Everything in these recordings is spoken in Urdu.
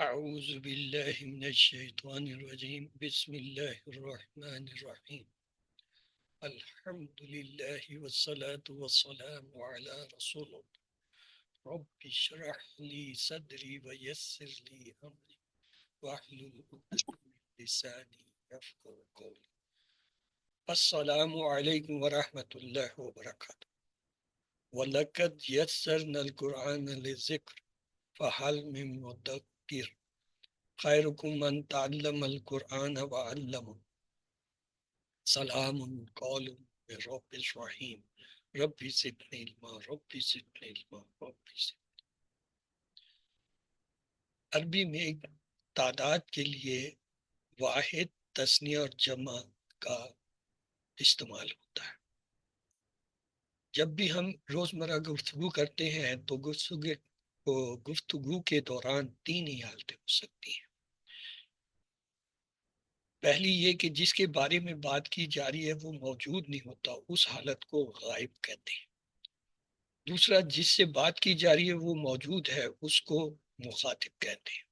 أعوذ بالله من الشيطان الرجيم بسم الله الرحمن الرحيم الحمد لله والصلاة والسلام على رسول الله رب اشرح لي صدري ويسر لي أمري واحلل عقدة من لساني يفقهوا قولي السلام عليكم ورحمة الله وبركاته ولقد يسرنا القرآن للذكر فهل من مدكر خيركم من تعلم القرآن وعلمه سلام قول من رب الرحیم ربی زدنی علما ربی زدنی علما ربی زدنی۔ عربی میں تعداد کے لیے واحد، تثنیہ اور جمع کا استعمال ہوتا ہے۔ جب بھی ہم روزمرہ گفتگو کرتے ہیں تو گفتگو کے دوران تین ہی حالتیں ہو سکتی ہیں۔ پہلی یہ کہ جس کے بارے میں بات کی جا رہی ہے وہ موجود نہیں ہوتا، اس حالت کو غائب کہتے ہیں۔ دوسرا، جس سے بات کی جا رہی ہے وہ موجود ہے، اس کو مخاطب کہتے ہیں۔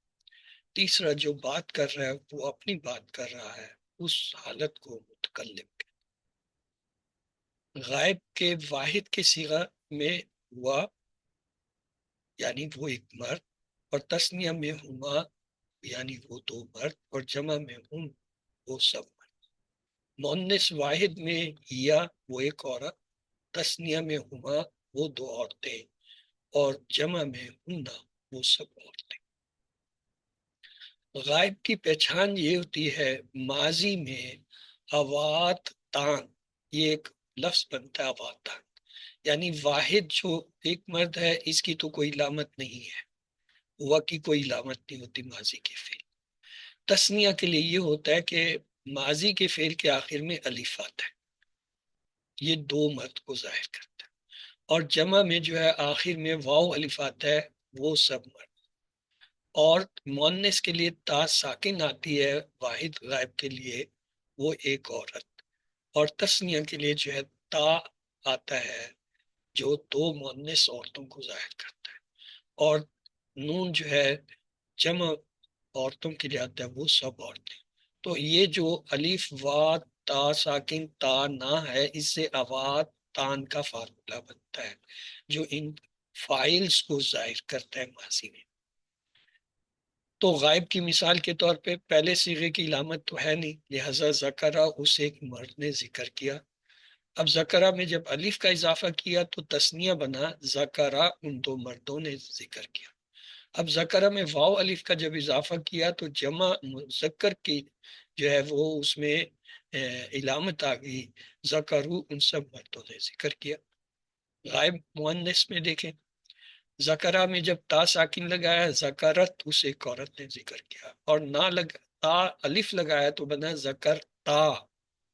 تیسرا، جو بات کر رہا ہے وہ اپنی بات کر رہا ہے، اس حالت کو متکلم کہتے ہیں۔ غائب کے واحد کے صیغہ میں ہوا یعنی وہ ایک مرد، اور تثنیہ میں ہما یعنی وہ دو مرد، اور جمع میں ہم وہ سب مرد۔ مؤنث واحد میں یا وہ ایک عورت، تثنیہ میں ہما وہ دو عورتیں، اور جمع میں ہننا وہ سب عورتیں۔ غائب کی پہچان یہ ہوتی ہے، ماضی میں اوات تان، یہ ایک لفظ بنتا ہے اوات تان، یعنی واحد جو ایک مرد ہے اس کی تو کوئی علامت نہیں ہے، ہوا کی کوئی علامت نہیں ہوتی ماضی کے فعل۔ تثنیہ کے لیے یہ ہوتا ہے کہ ماضی کے فعل کے آخر میں الف آتا ہے، یہ دو مرد کو ظاہر کرتا ہے، اور جمع میں جو ہے آخر میں واو الف آتا ہے، وہ سب مرد۔ اور مؤنث کے لیے تا ساکن آتی ہے واحد غائب کے لیے، وہ ایک عورت۔ اور تثنیہ کے لیے جو ہے تا آتا ہے جو دو مؤنث عورتوں کو ظاہر کرتا ہے، اور نون جو ہے جمع عورتوں کے لیے آتا ہے، وہ سب عورتیں۔ تو یہ جو الف وا تا ساکن تا نہ ہے، اس سے اوات تان کا فارمولہ بنتا ہے جو ان فائلز کو ظاہر کرتا ہے ماضی میں۔ تو غائب کی مثال کے طور پہ پہلے صیغے کی علامت تو ہے نہیں، لہذا ذکرہ اسے ایک مرد نے ذکر کیا۔ اب ذکرہ میں جب الف کا اضافہ کیا تو تثنیہ بنا، ذکرہ ان دو مردوں نے ذکر کیا۔ اب ذکرہ میں واو الف کا جب اضافہ کیا تو جمع مذکر کی جو ہے وہ اس میں علامت آ گئی، ذکرو ان سب مردوں نے ذکر کیا۔ غائب مؤنث میں دیکھیں، ذکرہ میں جب تا ساکن لگایا ذکرت اس ایک عورت نے ذکر کیا، اور نہ تا الف لگایا تو بنا ذکر تا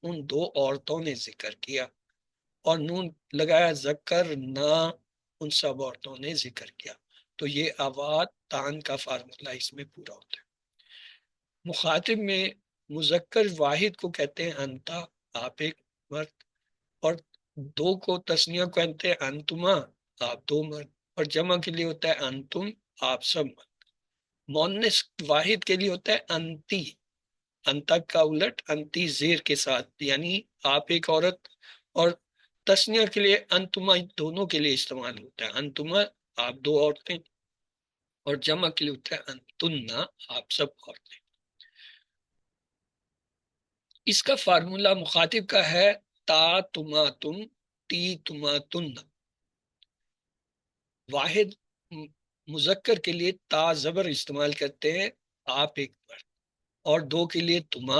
ان دو عورتوں نے ذکر کیا، اور نون لگایا ذکر نہ ان سب عورتوں نے ذکر کیا۔ تو یہ اوات تان کا فارمولہ اس میں پورا ہوتا ہے۔ مخاطب میں مذکر واحد کو کہتے ہیں انتا، آپ ایک مرد، اور دو کو تثنیہ کو کہتے ہیں انتما، آپ دو مرد، اور جمع کے لیے ہوتا ہے انتم، آپ سب مرد۔ مؤنث واحد کے لیے ہوتا ہے انتی، انتا کا الٹ انتی زیر کے ساتھ، یعنی آپ ایک عورت، اور تثنیہ کے لیے انتما دونوں کے لیے استعمال ہوتا ہے، انتما آپ دو عورتیں، اور جمع کے لیے ہوتا ہے انتنا، آپ سب عورتیں۔ اس کا فارمولہ مخاطب کا ہے تا تما تم، تی تما تن۔ واحد مذکر کے لیے تا زبر استعمال کرتے ہیں، آپ ایک مرد، اور دو کے لیے تما،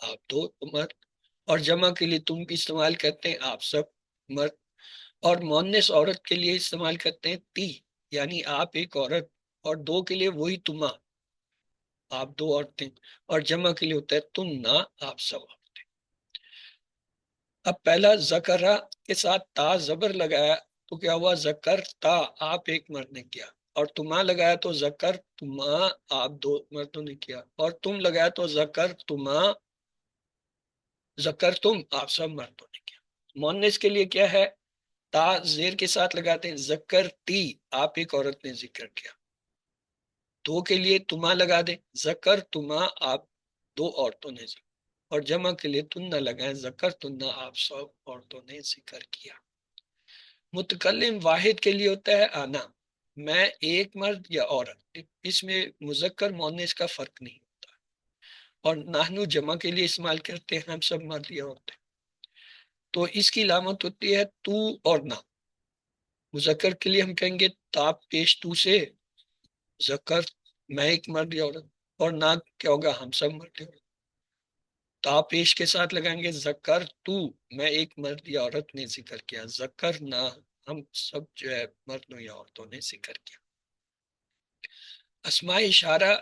آپ دو مرد، اور جمع کے لیے تم استعمال کرتے ہیں، آپ سب مرد، اور مؤنث عورت کے لیے استعمال کرتے ہیں تی، یعنی آپ ایک عورت، اور دو کے لیے وہی تما، آپ دو عورتیں، اور جمع کے لیے ہوتا ہے تن نہ، آپ سب عورتیں۔ اب پہلا ذکرہ کے ساتھ تا زبر لگایا تو کیا ہوا، ذکر تا آپ ایک مرد نے کیا، اور تما لگایا تو ذکر تما آپ دو مردوں نے کیا، اور تم لگایا تو ذکر تما ذکر تم آپ سب مردوں نے کیا۔ مؤنث کے لیے کیا ہے، تا زیر کے ساتھ لگاتے ہیں، ذکر تی آپ ایک عورت نے ذکر کیا، دو کے لیے تما لگا دیں، ذکر تما آپ دو عورتوں نے ذکر، اور جمع کے لیے تن نہ لگائیں، ذکر تن آپ سب عورتوں نے ذکر کیا۔ متکلم واحد کے لیے ہوتا ہے آنا، میں ایک مرد یا عورت، اس میں مذکر مؤنث کا فرق نہیں ہوتا، اور نحنو جمع کے لیے استعمال کرتے ہیں، ہم سب مرد یا عورتیں، تو اس کی علامت ہوتی ہے تو اور نہ۔ مذکر کے لیے ہم کہیں گے تا پیش تو سے، ذکر میں ایک مرد یا عورت، اور نہ کیا ہوگا ہم سب مرد یا عورت۔ تا پیش کے ساتھ لگائیں گے ذکر تو، میں ایک مرد یا عورت نے ذکر کیا، ذکر نہ ہم سب جو ہے مردوں یا عورتوں نے ذکر کیا۔ اسماء اشارہ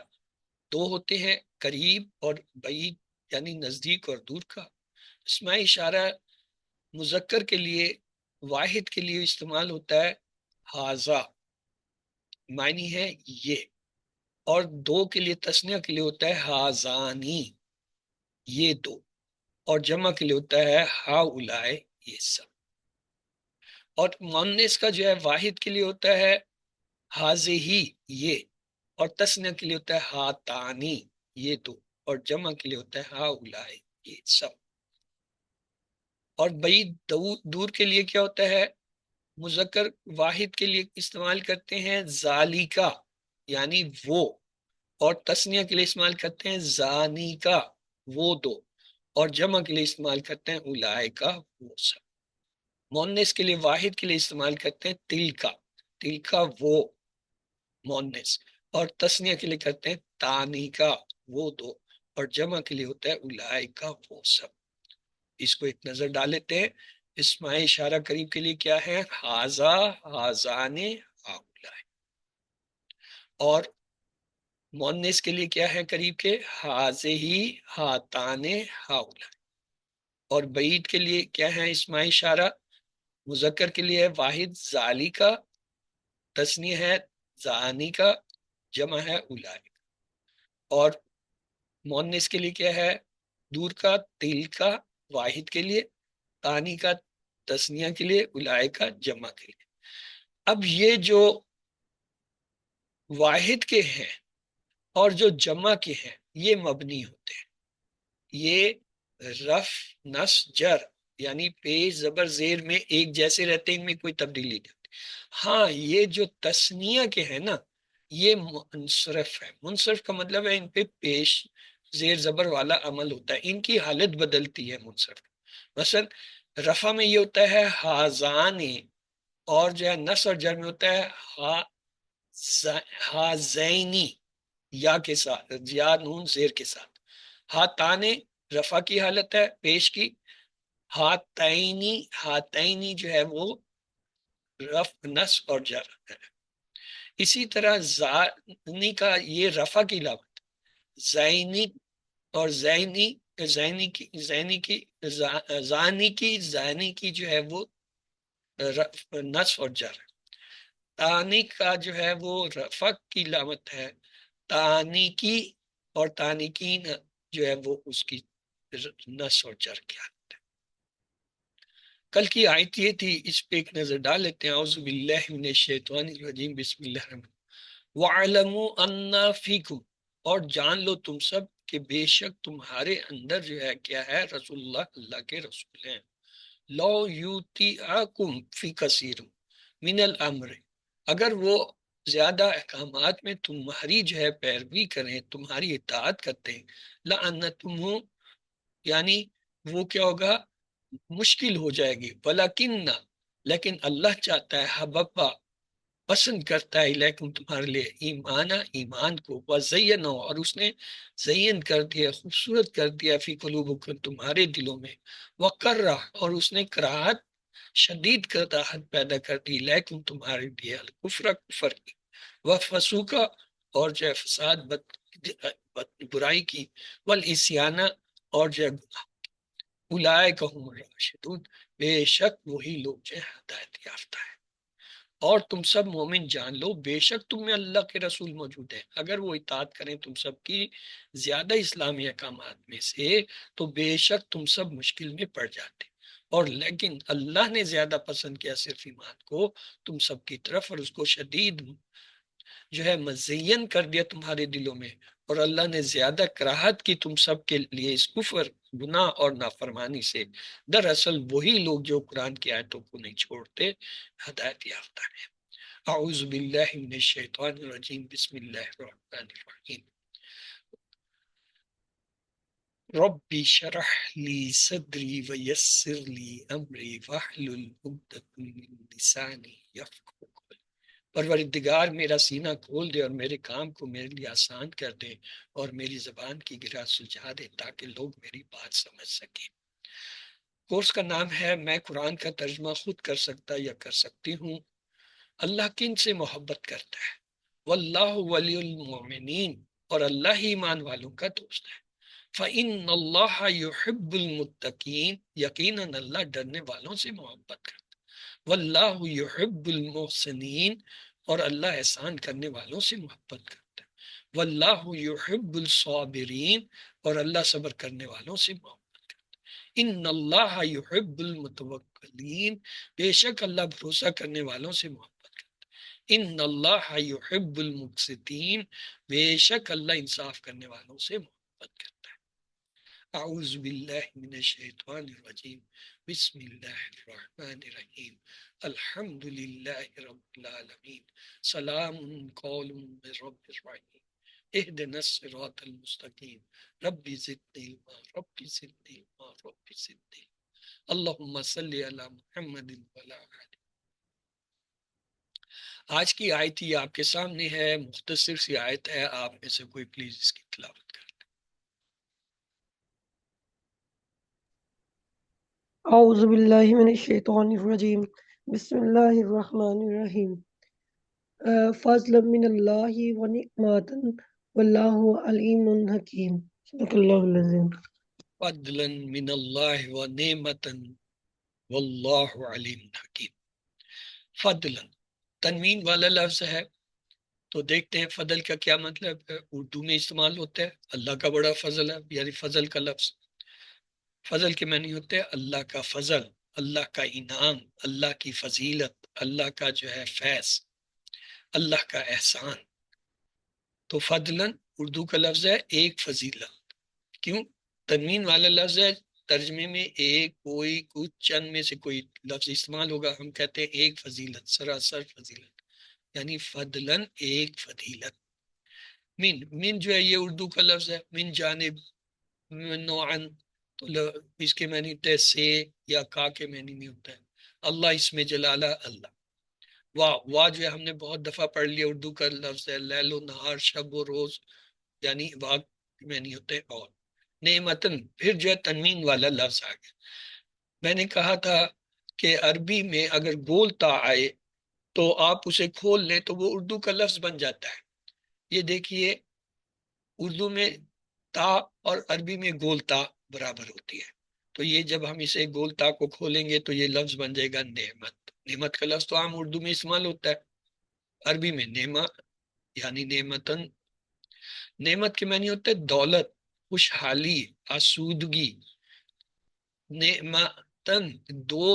دو ہوتے ہیں، قریب اور بعید، یعنی نزدیک اور دور کا۔ اسماء اشارہ مذکر کے لیے واحد کے لیے استعمال ہوتا ہے ہاذا، معنی ہے یہ، اور دو کے لیے تسنیہ کے لیے ہوتا ہے ہازانی، یہ دو، اور جمع کے لیے ہوتا ہے ہا اولائے، یہ سب۔ اور مؤنث کا جو ہے واحد کے لیے ہوتا ہے ہازہی، یہ، اور تسنیہ کے لیے ہوتا ہے ہاتانی، یہ دو، اور جمع کے لیے ہوتا ہے ہا اولائے، یہ سب۔ اور بعید دور کے لیے کیا ہوتا ہے؟ مذکر واحد کے لیے استعمال کرتے ہیں ذالکا، یعنی وہ، اور تسنیہ کے لیے استعمال کرتے ہیں زانی کا، وہ دو، اور جمع کے لیے استعمال کرتے ہیں اولائے کا، وہ سب۔ مؤنث کے لیے واحد کے لیے استعمال کرتے ہیں تل کا، تل کا وہ مؤنث، اور تسنیہ کے لیے کرتے ہیں تانی کا، وہ دو، اور جمع کے لیے ہوتا ہے اولائے کا، وہ سب۔ اس کو ایک نظر ڈال لیتے ہیں۔ اسماء اشارہ قریب کے لیے کیا ہے؟ ہاذا، ہازانے، ہاؤلائے۔ اور مؤنث کے لیے کیا ہے قریب کے؟ ہاذہی، ہاتانے، ہاؤلائے۔ اور بعید کے لیے کیا ہے اسماء اشارہ؟ مذکر کے لیے واحد ذالی کا، تسنیہ ہے زانی کا، جمع ہے اولائے۔ اور مؤنث کے لیے کیا ہے؟ دور کا تل کا واحد کے لیے، تانی کا تسنیہ کے لیے، اولائے کا جمع کے لیے۔ اب یہ جو واحد کے ہیں اور جو جمع کے ہیں یہ مبنی ہوتے ہیں، یہ رفع نصب جر یعنی پیش زبر زیر میں ایک جیسے رہتے ہیں، ان میں کوئی تبدیلی نہیں ہوتی۔ ہاں یہ جو تثنیہ کے ہیں نا یہ منصرف ہے، منصرف کا مطلب ہے ان پہ پیش زیر زبر والا عمل ہوتا ہے، ان کی حالت بدلتی ہے منصرف۔ مثلا رفع میں یہ ہوتا ہے ہازان، اور جو ہے نصب اور جر میں ہوتا ہے ہازینی، یا کے ساتھ، یا نون زیر کے ساتھ۔ ہاتانے رفع کی حالت ہے پیش کی، ہاتینی، ہاتینی جو ہے وہ رفع نصب اور جر ہے۔ اسی طرح زانی کا یہ رفع کی علامت، زینی اور زینی، زینی کی زینی کی زانی کی زانی کی جو ہے وہ نصب اور جر ہے۔ تانی کا جو ہے وہ رفع کی علامت ہے، تانی کی، اور تانکین جو ہے وہ اس کی نصب اور جر کی حالت ہے۔ کل کی آیت یہ تھی، اس پہ ایک نظر ڈال لیتے ہیں۔ اعوذ باللہ من الشیطان الرجیم، بسم اللہ الرحمن الرحیم۔ وَعَلَمُوا أَنَّ فِيكُمْ، اور جان لو تم سب کہ بے شک تمہارے اندر جو ہے کیا ہے؟ رسول اللہ، اللہ کے رسول ہیں۔ لو یوتیعکم فی کثیر من الامر، اگر وہ زیادہ احکامات میں تمہاری جو ہے پیروی کریں، تمہاری اطاعت کرتے ہیں، لعنتم، یعنی وہ کیا ہوگا؟ مشکل ہو جائے گی۔ ولیکن، لیکن اللہ چاہتا ہے، حببا، پسند کرتا ہے، لیکن تمہارے لیے ایمان، ایمان کو، وزینہ، اور اس نے زین کر دیا، خوبصورت کر دیا، فی قلوبکم، تمہارے دلوں میں، وکرہ، اور اس نے کراہت، شدید کراہت پیدا کر دی، لیکن تمہارے لیے الکفر، کفر کی، وفسوق، اور جو ہے فساد، برائی کی، والعصیانہ، اور جو اولئک هم الراشدون، بے شک وہی لوگ جو ہدایت یافتہ ہے۔ اور تم سب مومن جان لو، بے شک تم میں اللہ کے رسول موجود ہیں، اگر وہ اطاعت کریں تم سب کی زیادہ اسلامی احکامات میں سے تو بے شک تم سب مشکل میں پڑ جاتے، اور لیکن اللہ نے زیادہ پسند کیا صرف ایمان کو تم سب کی طرف، اور اس کو شدید جو ہے مزین کر دیا تمہارے دلوں میں، اور اللہ نے زیادہ کراہت کی تم سب کے لیے اس کفر، گناہ اور نافرمانی سے۔ دراصل وہی لوگ جو قرآن کی آیتوں کو نہیں چھوڑتے ہدایت یافتہ ہیں۔ اعوذ باللہ من الشیطان الرجیم، بسم اللہ الرحمن الرحیم۔ ربی شرح لی صدری ویسر لی امری واحلل عقدۃ من لسانی یفقہوا قولی۔ پروردگار میرا سینہ کھول دے اور میرے کام کو میرے لیے آسان کر دے، اور میری زبان کی گرا سلجھا دے تاکہ لوگ میری بات سمجھ سکیں۔ کورس کا نام ہے میں قرآن کا ترجمہ خود کر سکتا یا کر سکتی ہوں۔ اللہ کن سے محبت کرتا ہے؟ واللہ ولی المؤمنین، اور اللہ ہی ایمان والوں کا دوست ہے۔ فإن اللہ یحب المتقین، یقیناً اللہ ڈرنے والوں سے محبت کرتا ہے۔ واللہ یحب المحسنین، اور اللہ احسان کرنے والوں سے محبت کرتا ہے۔ واللہ یحب الصابرین، اور اللہ صبر کرنے والوں سے محبت کرتا ہے۔ ان اللہ یحب المتوکلین، بے شک اللہ بھروسہ کرنے والوں سے محبت کرتا ہے۔ ان اللہ یحب المقسطین، بے شک اللہ انصاف کرنے والوں سے محبت کرتا ہے۔ اعوذ باللہ من الشیطان الرجیم، بسم اللہ الرحمن الرحیم۔ الحمد للہ رب العالمین، سلام قول من رب الرحیم، اہدنا الصراط المستقیم، رب زدنی علما، رب زدنی علما، رب زدنی علما۔ اللہم صلی علی محمد وعلی آلہ۔ آج کی آیت یہ آپ کے سامنے ہے، مختصر سی آیت ہے، آپ میں سے کوئی پلیز اس کی تلاوت کریں۔ اعوذ باللہ من الشیطان الرجیم، بسم اللہ الرحمن الرحیم۔ فضلا من اللہ ونعمتا واللہ علیم حکیم۔ صدق اللہ العظیم۔ فضلا من اللہ و نعمتا واللہ علیم حکیم۔ فضلا تنوین والا لفظ ہے، تو دیکھتے ہیں فضل کا کیا مطلب ہے۔ اردو میں استعمال ہوتا ہے اللہ کا بڑا فضل ہے، یعنی فضل کا لفظ۔ فضل کے معنی ہوتے ہیں اللہ کا فضل، اللہ کا انعام، اللہ کی فضیلت، اللہ کا جو ہے فیض، اللہ کا احسان۔ تو فضلاً اردو کا لفظ ہے ایک فضیلت۔ کیوں؟ تنوین والا لفظ ہے، ترجمے میں ایک، کوئی، کچھ، چند میں سے کوئی لفظ استعمال ہوگا، ہم کہتے ہیں ایک فضیلت، سراسر فضیلت، یعنی فضلاً ایک فضیلت۔ من جو ہے یہ اردو کا لفظ ہے، من جانب، من نوعاً، تو اس کے معنی ہوتا ہے سے یا کا کے معنی میں ہوتا ہے۔ اللہ اس میں جلالہ اللہ۔ واہ جو ہے ہم نے بہت دفعہ پڑھ لیا، اردو کا لفظ ہے، لیل و نہار، شب و روز، یعنی واہ کے معنی ہوتے ہیں اور۔ نعمتن پھر جو ہے تنوین والا لفظ آ گیا۔ میں نے کہا تھا کہ عربی میں اگر گول تا آئے تو آپ اسے کھول لیں تو وہ اردو کا لفظ بن جاتا ہے۔ یہ دیکھیے اردو میں تا اور عربی میں گول تا برابر ہوتی ہے، تو یہ جب ہم اسے گول تا کو کھولیں گے تو یہ لفظ بن جائے گا نعمت۔ نعمت کا لفظ تو عام اردو میں استعمال ہوتا ہے، عربی میں نعمت یعنی نعمتن۔ نعمت کے معنی ہوتے ہے دولت، خوشحالی، آسودگی۔ نعمتن دو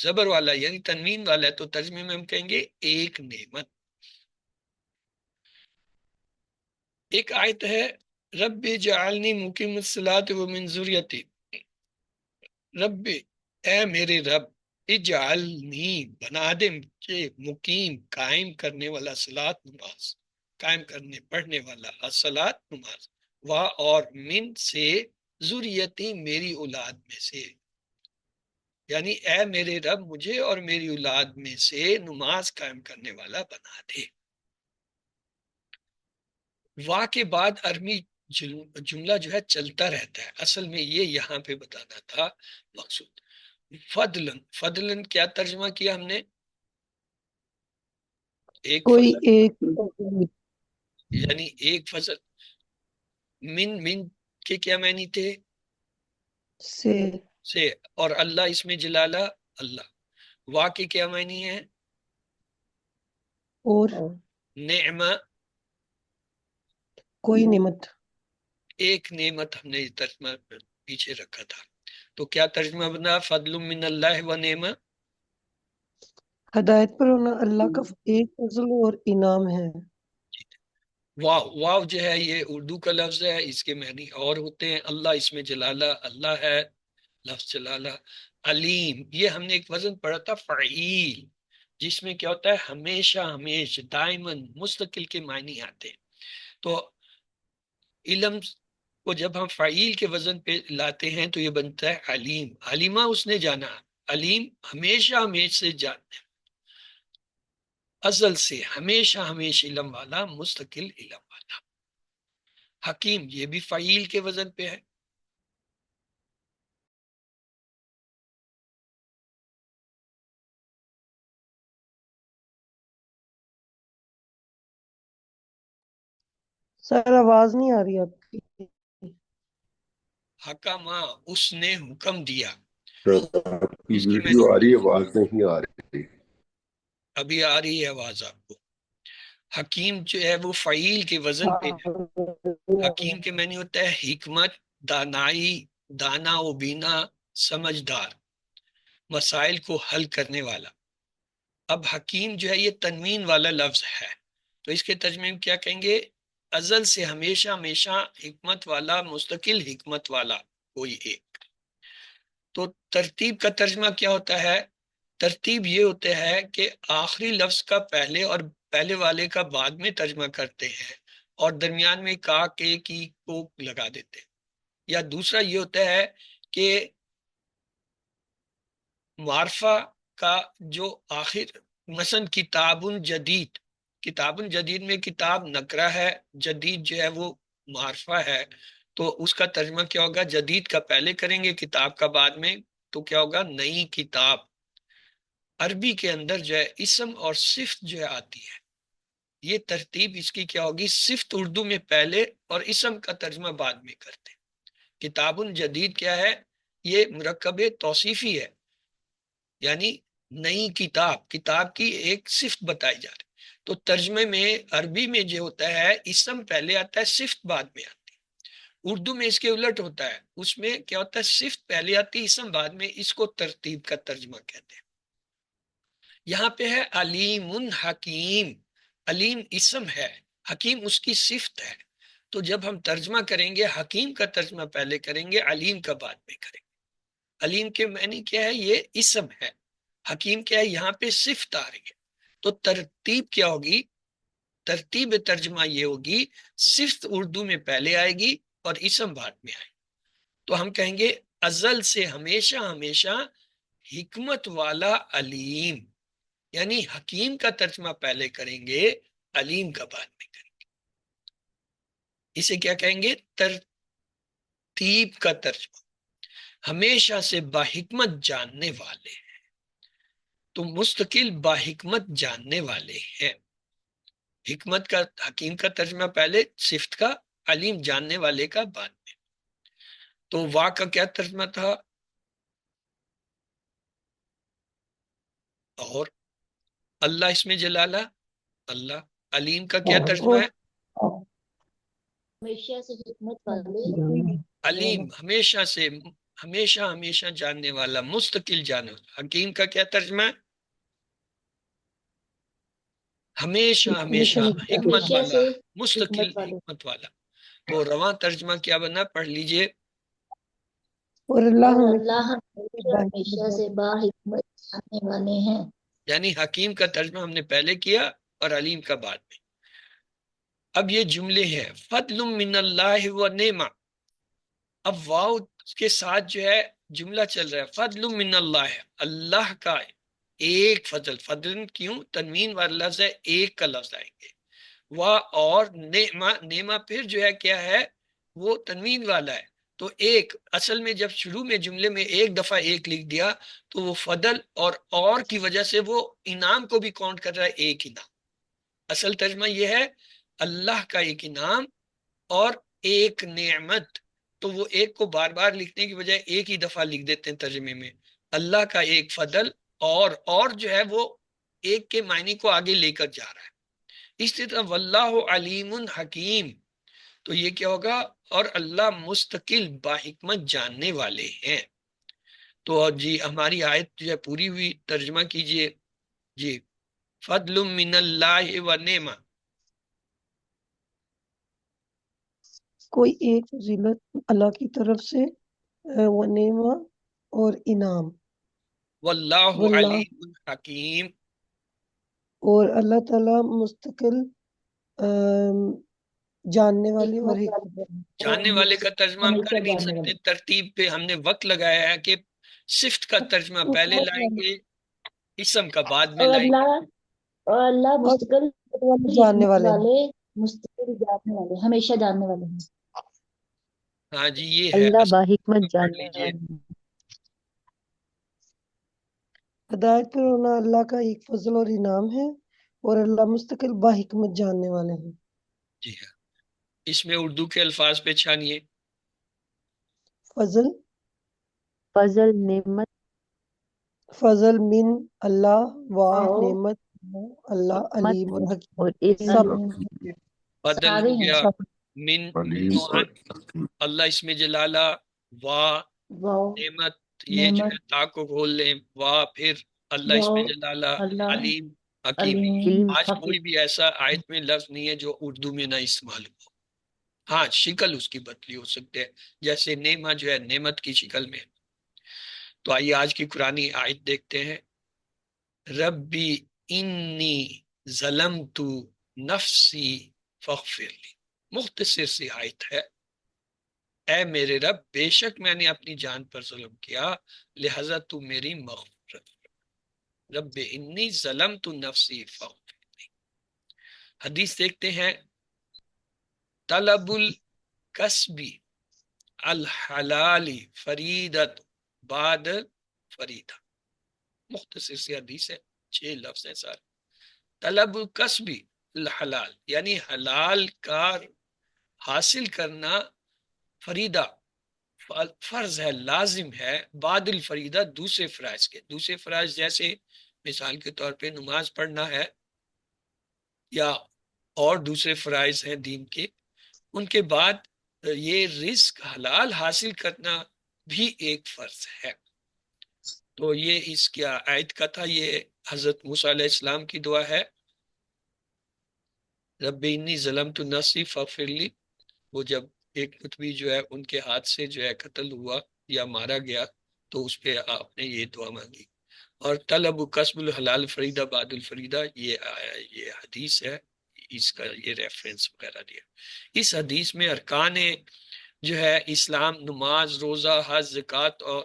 زبر والا یعنی تنوین والا ہے، تو ترجمے میں ہم کہیں گے ایک نعمت۔ ایک آیت ہے رب جعلنی مقیم الصلاۃ ومن ذریتی، رب اے میرے رب، اجعلنی بنا دے مجھے مقیم قائم کرنے والا صلاۃ نماز، قائم کرنے پڑھنے والا الصلاۃ نماز، وا اور من سے ذریتی میری اولاد میں سے، یعنی اے میرے رب مجھے اور میری اولاد میں سے نماز قائم کرنے والا بنا دے۔ وا کے بعد عربی جملہ جو ہے چلتا رہتا ہے، اصل میں یہ یہاں پہ بتانا تھا مقصود۔ فضلن، فضلن کیا ترجمہ کیا ہم نے؟ ایک کوئی فضل، ایک یعنی ایک فضل۔ من کے کیا معنی تھے؟ سے سے، اور اللہ اس میں جلالہ اللہ۔ وا کے کیا معنی ہے؟ اور نعمہ، کوئی نعمت۔ ایک نعمت ہم نے ترجمہ پیچھے رکھا تھا، تو کیا ترجمہ بنا؟ فضل من اللہ و نعمہ، ہدایت پر ہونا اللہ کا ایک فضل اور انعام ہے۔ واو، واو جو ہے یہ اردو کا لفظ ہے، اس کے معنی اور ہوتے ہیں۔ اللہ، اس میں جلالہ اللہ ہے، لفظ جلالہ۔ علیم، یہ ہم نے ایک وزن پڑھا تھا فعیل، جس میں کیا ہوتا ہے ہمیشہ، ہمیشہ، دائمن، مستقل کے معنی آتے ہیں۔ تو علم کو جب ہم فعیل کے وزن پہ لاتے ہیں تو یہ بنتا ہے علیم، علیمہ اس نے جانا، علیم ہمیشہ ہمیشہ سے جاننا، ازل سے ہمیشہ ہمیشہ علم والا، مستقل علم والا۔ حکیم، یہ بھی فعیل کے وزن پہ ہے۔ سر آواز نہیں آ رہی آپ کی۔ حکمہ، اس نے حکم دیا۔ آپ کی اس کی میں ویڈیو آ رہی ہے، آواز نہیں آ رہی۔ ابھی آ رہی ہے آواز آپ کو۔ حکیم جو ہے وہ فعیل کے وزن پہ ہے۔ حکیم کے معنی ہوتا ہے حکمت، دانائی، دانا و بینا، سمجھدار، مسائل کو حل کرنے والا۔ اب حکیم جو ہے یہ تنوین والا لفظ ہے، تو اس کے ترجمے میں کیا کہیں گے؟ ازل سے ہمیشہ ہمیشہ حکمت والا، مستقل حکمت والا کوئی ایک۔ تو ترتیب کا ترجمہ کیا ہوتا ہے؟ ترتیب یہ ہوتا ہے کہ آخری لفظ کا پہلے اور پہلے والے کا بعد میں ترجمہ کرتے ہیں، اور درمیان میں کا، کے، کی، کو لگا دیتے ہیں۔ یا دوسرا یہ ہوتا ہے کہ معرفہ کا جو آخر، مثلا کتاب جدید، کتاب جدید میں کتاب نکرہ ہے، جدید جو ہے وہ معرفہ ہے، تو اس کا ترجمہ کیا ہوگا؟ جدید کا پہلے کریں گے، کتاب کا بعد میں، تو کیا ہوگا؟ نئی کتاب۔ عربی کے اندر جو ہے اسم اور صفت جو ہے آتی ہے، یہ ترتیب اس کی کیا ہوگی؟ صفت اردو میں پہلے اور اسم کا ترجمہ بعد میں کرتے ہیں۔ کتاب جدید کیا ہے؟ یہ مرکب توصیفی ہے، یعنی نئی کتاب، کتاب کی ایک صفت بتائی جا رہی۔ تو ترجمے میں عربی میں جو ہوتا ہے اسم پہلے آتا ہے، صفت بعد میں آتی ہے۔ اردو میں اس کے الٹ ہوتا ہے، اس میں کیا ہوتا ہے؟ صفت پہلے آتی، اسم بعد میں، اس کو ترتیب کا ترجمہ کہتے ہیں۔ یہاں پہ ہے علیم حکیم، علیم اسم ہے، حکیم اس کی صفت ہے۔ تو جب ہم ترجمہ کریں گے، حکیم کا ترجمہ پہلے کریں گے، علیم کا بعد میں کریں گے۔ علیم کے معنی کیا ہے؟ یہ اسم ہے۔ حکیم کیا ہے؟ یہاں پہ صفت آ رہی ہے۔ تو ترتیب کیا ہوگی؟ ترتیب ترجمہ یہ ہوگی، صفت اردو میں پہلے آئے گی اور اسم بعد میں آئے گی۔ تو ہم کہیں گے ازل سے ہمیشہ ہمیشہ حکمت والا علیم، یعنی حکیم کا ترجمہ پہلے کریں گے، علیم کا بعد میں کریں گے۔ اسے کیا کہیں گے؟ ترتیب کا ترجمہ۔ ہمیشہ سے باحکمت جاننے والے، تو مستقل باحکمت جاننے والے ہیں۔ حکمت کا، حکیم کا ترجمہ پہلے، صفت کا، علیم جاننے والے کا بعد میں۔ تو وا کا کیا ترجمہ تھا؟ اور اللہ اس میں جلالہ اللہ۔ علیم کا کیا ترجمہ ہے؟ ہمیشہ سے حکمت والے، علیم ہمیشہ سے، ہمیشہ ہمیشہ جاننے والا، مستقل جاننے والا۔ حکیم کا کیا ترجمہ ہے؟ ہمیشہ ہمیشہ حکمت ہمیشہ والا، سے مستقل حکمت والے۔ حکمت والا۔ تو رواں ترجمہ کیا بنا؟ پڑھ لیجئے۔ اور اللہ اور ہمیشہ اللہ ہمیشہ سے باحکمت جاننے والے ہیں۔ یعنی حکیم کا ترجمہ ہم نے پہلے کیا اور علیم کا بعد میں۔ اب یہ جملے ہیں فضل من اللہ و نعمہ، اب واو کے ساتھ جو ہے جملہ چل رہا ہے، فضل من اللہ، اللہ کا ایک فضل، فضل کیوں؟ تنوین والا لفظ ہے، ایک کا لفظ آئیں گے، اور نعمہ، نعمہ پھر جو ہے کیا ہے؟ وہ تنوین والا ہے، تو ایک، اصل میں جب شروع میں جملے میں ایک دفعہ ایک لکھ دیا تو وہ فضل اور کی وجہ سے وہ انعام کو بھی کاؤنٹ کر رہا ہے، ایک انعام۔ اصل ترجمہ یہ ہے اللہ کا ایک انعام اور ایک نعمت، تو وہ ایک کو بار بار لکھنے کی بجائے ایک ہی دفعہ لکھ دیتے ہیں ترجمے میں، اللہ کا ایک فضل، اور جو ہے وہ ایک کے معنی کو آگے لے کر جا رہا ہے۔ اس طرح واللہ علیم حکیم، تو یہ کیا ہوگا؟ اور اللہ مستقل باحکمت جاننے والے ہیں۔ تو جی ہماری آیت جو ہے پوری ہوئی، ترجمہ کیجئے۔ جی فضل من اللہ و نعمہ، کوئی ایک فضیلت اللہ کی طرف سے و نعمہ اور انعام، واللہ واللہ علیم حکیم، اور اللہ تعالیٰ مستقل آم، جاننے والے اور حکمت حکمت۔ والے ہیں، جاننے اور والے کا ترجمہ ہم کر ہمیشہ نہیں جاننے سکتے، والے ترتیب پہ ہم نے وقت لگایا ہے کہ صفت کا ترجمہ پہلے لائیں گے، اسم کا بعد میں اور لائیں گے۔ اللہ اور مستقل والے، جاننے حکمت والے ہیں۔ والے، مستقل جاننے والے، ہمیشہ جاننے والے ہیں۔ ہاں جی یہ ہے اللہ اصل باحکمت پڑھ جاننے لیجئے۔ والا ہے۔ ہدایت پر ہونا اللہ کا ایک فضل اور انعام ہے، اور اللہ مستقل باحکمت جاننے والے ہیں۔ جی ہاں، اس میں اردو کے الفاظ پہ چھانیے۔ فضل، فضل، نعمت، فضل من اللہ، و اور نعمت اللہ، حکمت علیم اور اور حکیم، علم۔ سب بدل سارے ہو ہیں، گیا سب من علیم و اور عن، اللہ اس میں جلالہ، وا واو نعمت، یہ جو نعمت، ہے تا کو کھول لیں، وا پھر اللہ اس واو میں جلالہ، اللہ علیم حکیم۔ علیم علم، آج حکیم۔ کوئی بھی ایسا آیت میں لفظ نہیں ہے جو اردو میں نہ استعمال ہو، ہاں شکل اس کی بدلی ہو سکتے ہے، جیسے نعمہ جو ہے نعمت کی شکل میں۔ تو آئیے آج کی قرآن آیت دیکھتے ہیں۔ ربی انی ظلمت نفسی فاغفر لی، مختصر سی آیت ہے، اے میرے رب بے شک میں نے اپنی جان پر ظلم کیا، لہذا تو میری مغفرت۔ رب انی ظلمت نفسی فاغفر لی۔ حدیث دیکھتے ہیں، طلب الکسب الحلال فریدت بعد فریدہ، مختصر سی حدیث ہے، 6 لفظ ہیں سارے۔ طلب الکسب الحلال یعنی حلال کار حاصل کرنا، فریدہ فرض ہے، لازم ہے، بعد الفریدہ دوسرے فرائض کے۔ دوسرے فرائض جیسے مثال کے طور پہ نماز پڑھنا ہے یا اور دوسرے فرائض ہیں دین کے، ان کے بعد یہ رزق حلال حاصل کرنا بھی ایک فرض ہے۔ تو یہ اس کی آیت کا تھا، یہ حضرت موسیٰ علیہ السلام کی دعا ہے، رب انی ظلمت نفسی فاغفر لی۔ وہ جب ایک قطبی جو ہے ان کے ہاتھ سے جو ہے قتل ہوا یا مارا گیا تو اس پہ آپ نے یہ دعا مانگی۔ اور طلب قصب الحلال فریدہ بعد الفریدہ، یہ حدیث ہے، اس کا یہ ریفرنس وغیرہ دیا۔ اس حدیث میں ارکان جو ہے اسلام، نماز، روزہ، حج، زکوٰۃ اور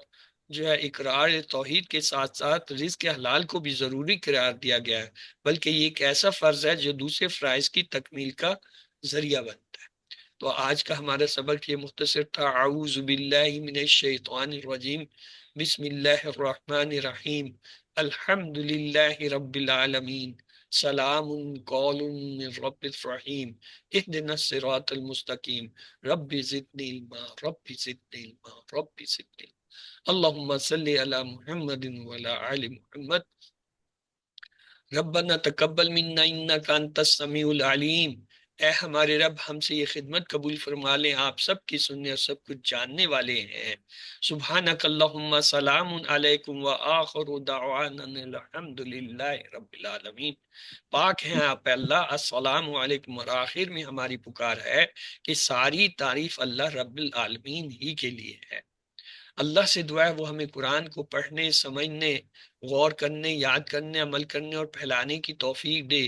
جو ہے اقرار توحید کے ساتھ ساتھ رزق حلال کو بھی ضروری قرار دیا گیا ہے، بلکہ یہ ایک ایسا فرض ہے جو دوسرے فرائض کی تکمیل کا ذریعہ بنتا ہے۔ تو آج کا ہمارا سبق یہ مختصر تھا۔ اعوذ باللہ من الشیطان الرجیم، بسم اللہ الرحمن الرحیم، الحمد للہ رب العالمین، سلام قول من رب الرحیم، اهدنا الصراط المستقیم، رب زدنی علما، رب زدنی علما، رب زدنی علما۔ اللہم صلی علی محمد وعلی آل محمد، ربنا تقبل منا انک انت السمیع العلیم۔ اے ہمارے رب ہم سے یہ خدمت قبول فرما لیں، آپ سب کی سننے اور سب کچھ جاننے والے ہیں۔ سبحانک اللہم سلام علیکم وآخر دعوانا الحمد للہ رب العالمین۔ پاک ہیں آپ اللہ، السلام علیکم، اور آخر میں ہماری پکار ہے کہ ساری تعریف اللہ رب العالمین ہی کے لیے ہے۔ اللہ سے دعا ہے وہ ہمیں قرآن کو پڑھنے، سمجھنے، غور کرنے، یاد کرنے، عمل کرنے اور پھیلانے کی توفیق دے۔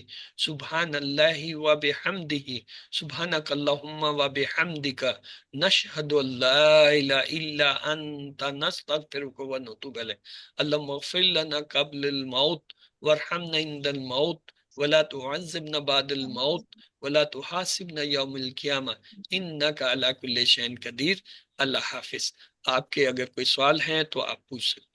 سبحان اللہ و بحمدہ، سبحانک اللہم و بحمدک، نشہد ان لا الہ الا انت، نستغفرک و نتوب الیک۔ اللہم اغفر لنا قبل الموت وارحمنا عند الموت ولا تعذبنا بعد الموت ولا تحاسبنا یوم القیامہ انک علی کل شیء قدیر۔ اللہ حافظ۔ آپ کے اگر کوئی سوال ہیں تو آپ پوچھ سکتے ہیں۔